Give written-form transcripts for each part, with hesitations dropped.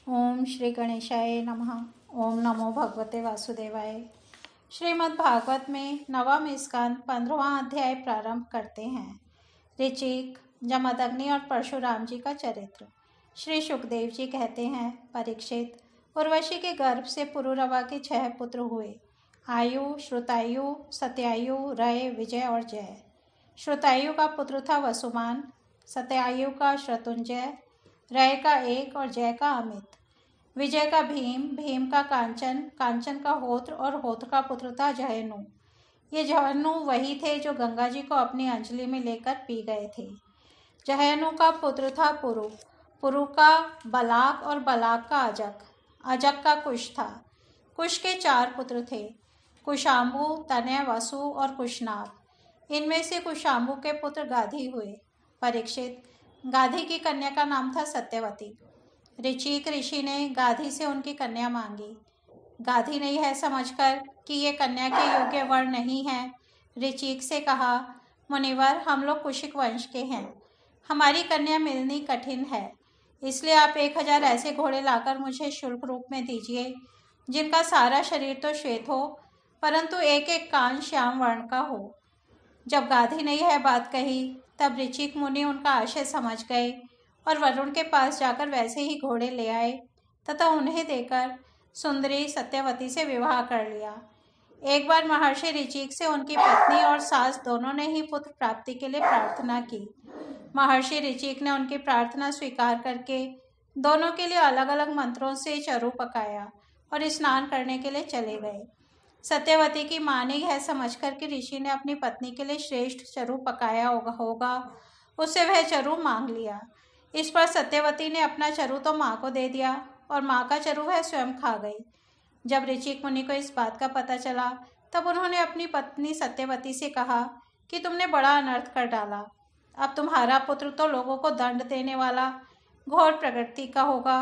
ओम श्री गणेशाय नमः। ओम नमो भगवते वासुदेवाय। श्रीमद् भागवत में नवम स्कंद 15वां अध्याय प्रारंभ करते हैं। ऋचिक, जमदग्नि और परशुराम जी का चरित्र। श्री सुखदेव जी कहते हैं, परीक्षित, उर्वशी के गर्भ से पुरुरवा के 6 पुत्र हुए। आयु, श्रुतायु, सत्यायु, रय, विजय और जय। श्रुतायु का पुत्र था वसुमान, सत्यायु का शत्रुंजय, रय का एक और जय का अमित। विजय का भीम, भीम का कांचन, कांचन का होत्र और होत्र का पुत्र था जहनु। ये जहनु वही थे जो गंगा जी को अपनी अंजलि में लेकर पी गए थे। जहनु का पुत्र था पुरु, पुरु का बलाक और बलाक का अजक, अजक का कुश था। कुश के 4 पुत्र थे, कुशाम्बु, तनय, वसु और कुशनाभ। इनमें से कुशाम्बु के पुत्र गाधी हुए। परीक्षित, गाधी की कन्या का नाम था सत्यवती। ऋचिक ऋषि ने गाधी से उनकी कन्या मांगी। गाधी ने यह समझकर कि ये कन्या के योग्य वर नहीं है, ऋचिक से कहा, मुनिवर, हम लोग कुशिक वंश के हैं, हमारी कन्या मिलनी कठिन है, इसलिए आप 1000 ऐसे घोड़े लाकर मुझे शुल्क रूप में दीजिए, जिनका सारा शरीर तो श्वेत हो, परंतु एक एक कान श्याम वर्ण का हो। जब गाधी ने यह बात कही, तब ऋचिक मुनि उनका आशय समझ गए और वरुण के पास जाकर वैसे ही घोड़े ले आए तथा उन्हें देकर सुंदरी सत्यवती से विवाह कर लिया। एक बार महर्षि ऋचिक से उनकी पत्नी और सास दोनों ने ही पुत्र प्राप्ति के लिए प्रार्थना की। महर्षि ऋचिक ने उनकी प्रार्थना स्वीकार करके दोनों के लिए अलग अलग मंत्रों से चरु पकाया और स्नान करने के लिए चले गए। सत्यवती की माँ ने यह समझकर कि ऋषि ने अपनी पत्नी के लिए श्रेष्ठ चरु पकाया होगा, उससे वह चरु मांग लिया। इस पर सत्यवती ने अपना चरु तो माँ को दे दिया और माँ का चरु वह स्वयं खा गई। जब ऋचिक मुनि को इस बात का पता चला, तब उन्होंने अपनी पत्नी सत्यवती से कहा कि तुमने बड़ा अनर्थ कर डाला। अब तुम्हारा पुत्र तो लोगों को दंड देने वाला घोर प्रकृति का होगा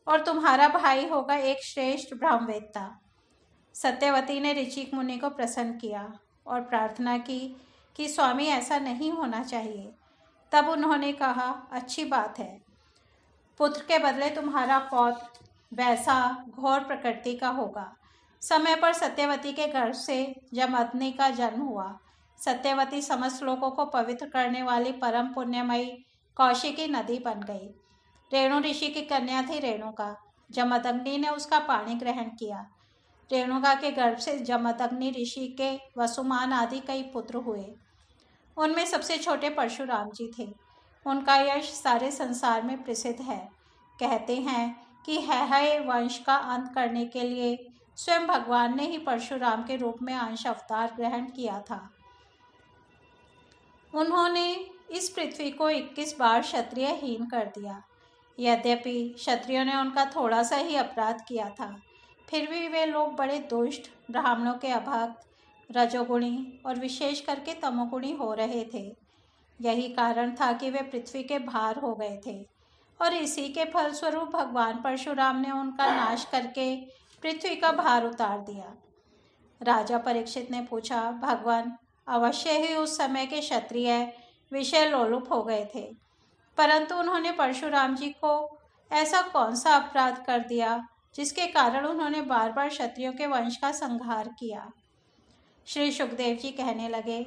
और तुम्हारा भाई होगा एक श्रेष्ठ ब्रह्मवेत्ता। सत्यवती ने ऋचिक मुनि को प्रसन्न किया और प्रार्थना की कि स्वामी, ऐसा नहीं होना चाहिए। तब उन्होंने कहा, अच्छी बात है, पुत्र के बदले तुम्हारा पौत्र वैसा घोर प्रकृति का होगा। समय पर सत्यवती के गर्भ से जमदग्नि का जन्म हुआ। सत्यवती समस्त लोगों को पवित्र करने वाली परम पुण्यमयी कौशिकी नदी बन गई। रेणु ऋषि की कन्या थी रेणुका। जमदग्नि ने उसका पानी ग्रहण किया। रेणुका के गर्भ से जमदग्नि ऋषि के वसुमान आदि कई पुत्र हुए। उनमें सबसे छोटे परशुराम जी थे। उनका यश सारे संसार में प्रसिद्ध है। कहते हैं कि हैहय वंश का अंत करने के लिए स्वयं भगवान ने ही परशुराम के रूप में अंश अवतार ग्रहण किया था। उन्होंने इस पृथ्वी को 21 बार क्षत्रियहीन कर दिया। यद्यपि क्षत्रियों ने उनका थोड़ा सा ही अपराध किया था, फिर भी वे लोग बड़े दुष्ट, ब्राह्मणों के अभक्त, रजोगुणी और विशेष करके तमोगुणी हो रहे थे। यही कारण था कि वे पृथ्वी के भार हो गए थे और इसी के फलस्वरूप भगवान परशुराम ने उनका नाश करके पृथ्वी का भार उतार दिया। राजा परीक्षित ने पूछा, भगवान, अवश्य ही उस समय के क्षत्रिय विषय लोलुप हो गए थे, परंतु उन्होंने परशुराम जी को ऐसा कौन सा अपराध कर दिया जिसके कारण उन्होंने बार बार क्षत्रियों के वंश का संहार किया। श्री सुखदेव जी कहने लगे,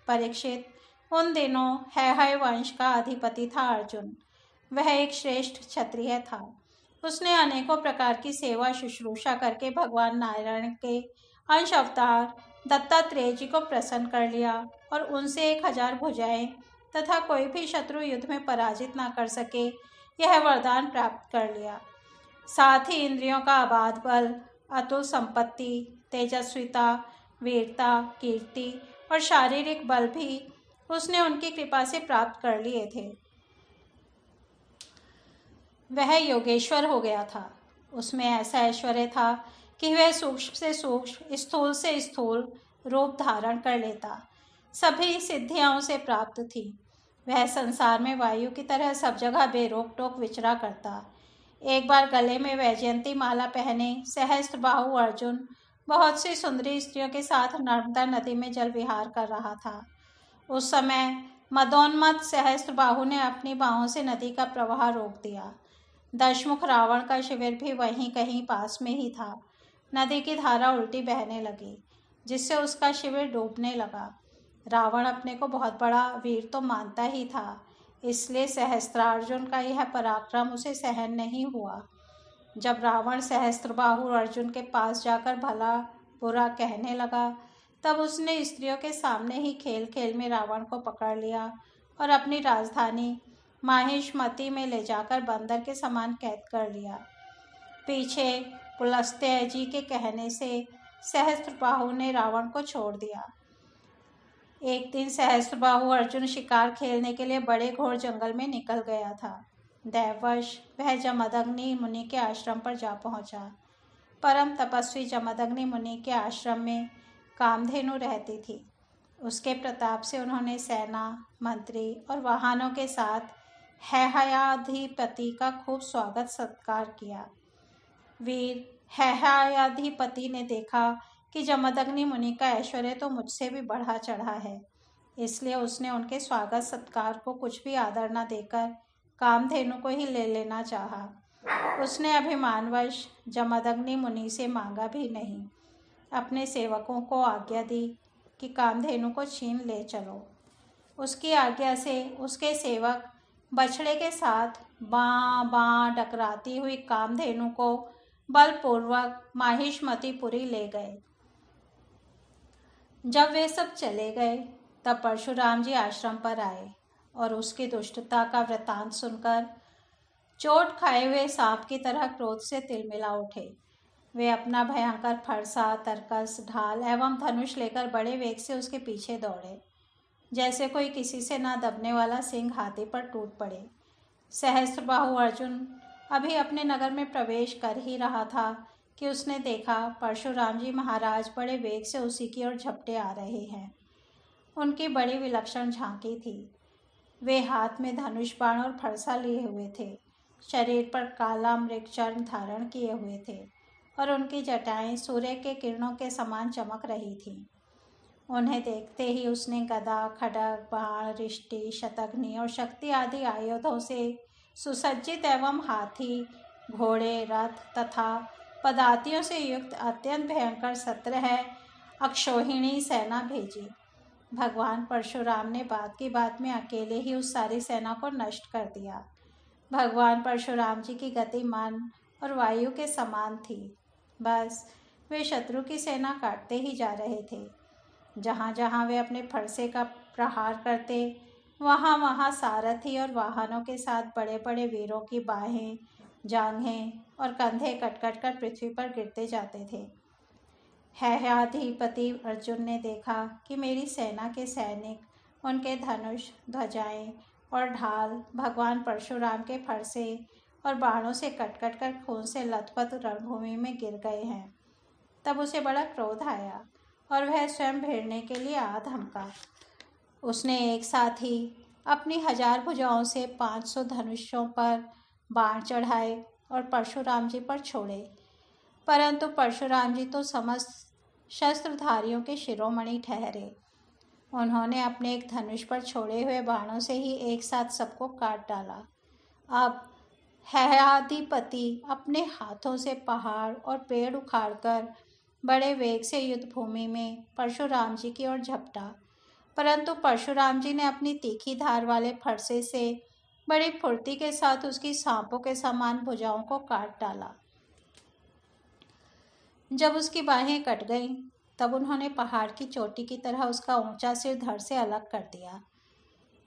परीक्षित, उन दिनों हैहय वंश का अधिपति था अर्जुन। वह एक श्रेष्ठ क्षत्रिय था। उसने अनेकों प्रकार की सेवा शुश्रूषा करके भगवान नारायण के अंश अवतार दत्तात्रेय जी को प्रसन्न कर लिया और उनसे 1000 भुजाएं तथा कोई भी शत्रु युद्ध में पराजित न कर सके, यह वरदान प्राप्त कर लिया। साथ ही इंद्रियों का अबाध बल, अतुल संपत्ति, तेजस्विता, वीरता, कीर्ति और शारीरिक बल भी उसने उनकी कृपा से प्राप्त कर लिए थे। वह योगेश्वर हो गया था। उसमें ऐसा ऐश्वर्य था कि वह सूक्ष्म से सूक्ष्म, स्थूल से स्थूल रूप धारण कर लेता। सभी सिद्धियां उसे प्राप्त थी। वह संसार में वायु की तरह सब जगह बेरोक टोक विचरा करता। एक बार गले में वैजयंती माला पहने सहस्त्रबाहु अर्जुन बहुत सी सुंदरी स्त्रियों के साथ नर्मदा नदी में जल विहार कर रहा था। उस समय मदोन्मत्त सहस्त्रबाहु ने अपनी बाहों से नदी का प्रवाह रोक दिया। दशमुख रावण का शिविर भी वहीं कहीं पास में ही था। नदी की धारा उल्टी बहने लगी, जिससे उसका शिविर डूबने लगा। रावण अपने को बहुत बड़ा वीर तो मानता ही था, इसलिए सहस्त्रार्जुन का यह पराक्रम उसे सहन नहीं हुआ। जब रावण सहस्त्रबाहु अर्जुन के पास जाकर भला बुरा कहने लगा, तब उसने स्त्रियों के सामने ही खेल खेल में रावण को पकड़ लिया और अपनी राजधानी माहिष्मति में ले जाकर बंदर के समान कैद कर लिया। पीछे पुलस्त्य जी के कहने से सहस्त्रबाहु ने रावण को छोड़ दिया। एक दिन सहस्त्रबाहु अर्जुन शिकार खेलने के लिए बड़े घोर जंगल में निकल गया था। दैववश वह जमदग्नि मुनि के आश्रम पर जा पहुंचा। परम तपस्वी जमदग्नि मुनि के आश्रम में कामधेनु रहती थी। उसके प्रताप से उन्होंने सेना, मंत्री और वाहनों के साथ हैहयाधिपति का खूब स्वागत सत्कार किया। वीर हैहयाधिपति ने देखा कि जमदग्नि मुनि का ऐश्वर्य तो मुझसे भी बढ़ा चढ़ा है, इसलिए उसने उनके स्वागत सत्कार को कुछ भी आदर न देकर कामधेनु को ही ले लेना चाहा। उसने अभिमानवश जमदग्नि मुनि से मांगा भी नहीं। अपने सेवकों को आज्ञा दी कि कामधेनु को छीन ले चलो। उसकी आज्ञा से उसके सेवक बछड़े के साथ बाँ बाँ डकराती हुई कामधेनु को बलपूर्वक माहिष्मतिपुरी ले गए। जब वे सब चले गए, तब परशुराम जी आश्रम पर आए और उसकी दुष्टता का वृतांत सुनकर चोट खाए हुए सांप की तरह क्रोध से तिलमिला उठे। वे अपना भयंकर फरसा, तरकस, ढाल एवं धनुष लेकर बड़े वेग से उसके पीछे दौड़े, जैसे कोई किसी से ना दबने वाला सिंह हाथी पर टूट पड़े। सहस्त्रबाहु अर्जुन अभी अपने नगर में प्रवेश कर ही रहा था कि उसने देखा परशुराम जी महाराज बड़े वेग से उसी की ओर झपटे आ रहे हैं। उनकी बड़ी विलक्षण झांकी थी। वे हाथ में धनुष बाण और फरसा लिए हुए थे, शरीर पर काला मृगचर्म धारण किए हुए थे और उनकी जटाएं सूर्य के किरणों के समान चमक रही थीं। उन्हें देखते ही उसने गदा, खड्ग, बाण, रिष्टि, शतघ्नि और शक्ति आदि आयुधों से सुसज्जित एवं हाथी, घोड़े, रथ तथा पदातियों से युक्त अत्यंत भयंकर 17 अक्षौहिणी सेना भेजी। भगवान परशुराम ने बात की बात में अकेले ही उस सारी सेना को नष्ट कर दिया। भगवान परशुराम जी की गति मान और वायु के समान थी। बस वे शत्रु की सेना काटते ही जा रहे थे। जहाँ जहाँ वे अपने फरसे का प्रहार करते, वहाँ वहाँ सारथी और वाहनों के साथ बड़े बड़े वीरों की बाहें, जांघें और कंधे कट कर पृथ्वी पर गिरते जाते थे। हैहयाधिपति अर्जुन ने देखा कि मेरी सेना के सैनिक, उनके धनुष, ध्वजाएं और ढाल भगवान परशुराम के फरसे और बाणों से कट कर खून से लथपथ रणभूमि में गिर गए हैं। तब उसे बड़ा क्रोध आया और वह स्वयं भिड़ने के लिए आ धमका। उसने एक साथ ही अपनी 1000 भुजाओं से 500 धनुषों पर बाण चढ़ाए और परशुराम जी पर छोड़े, परंतु परशुराम जी तो समस्त शस्त्रधारियों के शिरोमणि ठहरे। उन्होंने अपने एक धनुष पर छोड़े हुए बाणों से ही एक साथ सबको काट डाला। अब हैहयाधिपति अपने हाथों से पहाड़ और पेड़ उखाड़कर बड़े वेग से युद्ध भूमि में परशुराम जी की ओर झपटा, परंतु परशुराम जी ने अपनी तीखी धार वाले फरसे से बड़ी फुर्ती के साथ उसकी सांपों के समान भुजाओं को काट डाला। जब उसकी बाहें कट गईं, तब उन्होंने पहाड़ की चोटी की तरह उसका ऊंचा सिर धड़ से अलग कर दिया।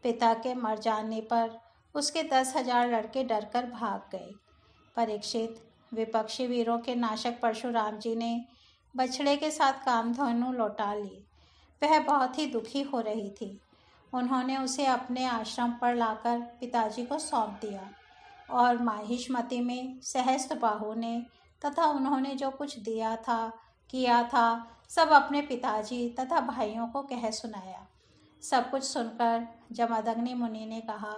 पिता के मर जाने पर उसके 10,000 लड़के डरकर भाग गए। परीक्षित, विपक्षी वीरों के नाशक परशुराम जी ने बछड़े के साथ कामधेनु लौटा ली। वह बहुत ही दुखी हो रही थी। उन्होंने उसे अपने आश्रम पर लाकर पिताजी को सौंप दिया और माहिष्मति में सहस्त्रबाहु ने तथा उन्होंने जो कुछ दिया था, किया था, सब अपने पिताजी तथा भाइयों को कह सुनाया। सब कुछ सुनकर जमदग्नि मुनि ने कहा,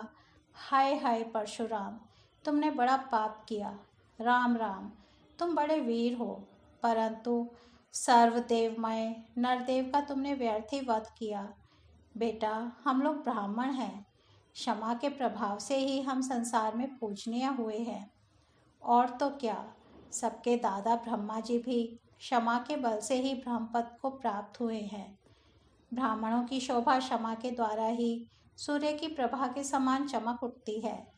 हाय हाय परशुराम, तुमने बड़ा पाप किया। राम राम, तुम बड़े वीर हो, परंतु सर्वदेवमय नरदेव का तुमने व्यर्थ ही वध किया। बेटा, हम लोग ब्राह्मण हैं, क्षमा के प्रभाव से ही हम संसार में पूजनीय हुए हैं। और तो क्या, सबके दादा ब्रह्मा जी भी क्षमा के बल से ही ब्रह्मपद को प्राप्त हुए हैं। ब्राह्मणों की शोभा क्षमा के द्वारा ही सूर्य की प्रभा के समान चमक उठती है।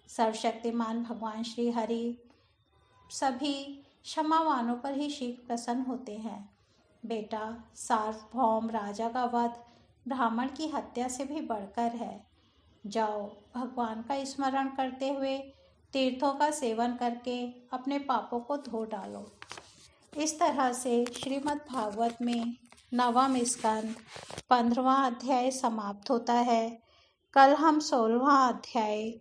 सर्वशक्तिमान भगवान श्री हरि सभी क्षमावानों पर ही शीघ्र प्रसन्न होते हैं। बेटा, सार्वभौम राजा का वध ब्राह्मण की हत्या से भी बढ़कर है। जाओ, भगवान का स्मरण करते हुए तीर्थों का सेवन करके अपने पापों को धो डालो। इस तरह से श्रीमद् भागवत में 9वां स्कंद 15वां अध्याय समाप्त होता है। कल हम 16वां अध्याय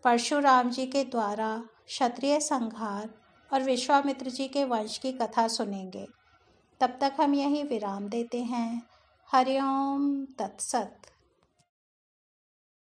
परशुराम जी के द्वारा क्षत्रिय संहार और विश्वामित्र जी के वंश की कथा सुनेंगे। तब तक हम यहीं विराम देते हैं। हरि ओम तत्सत।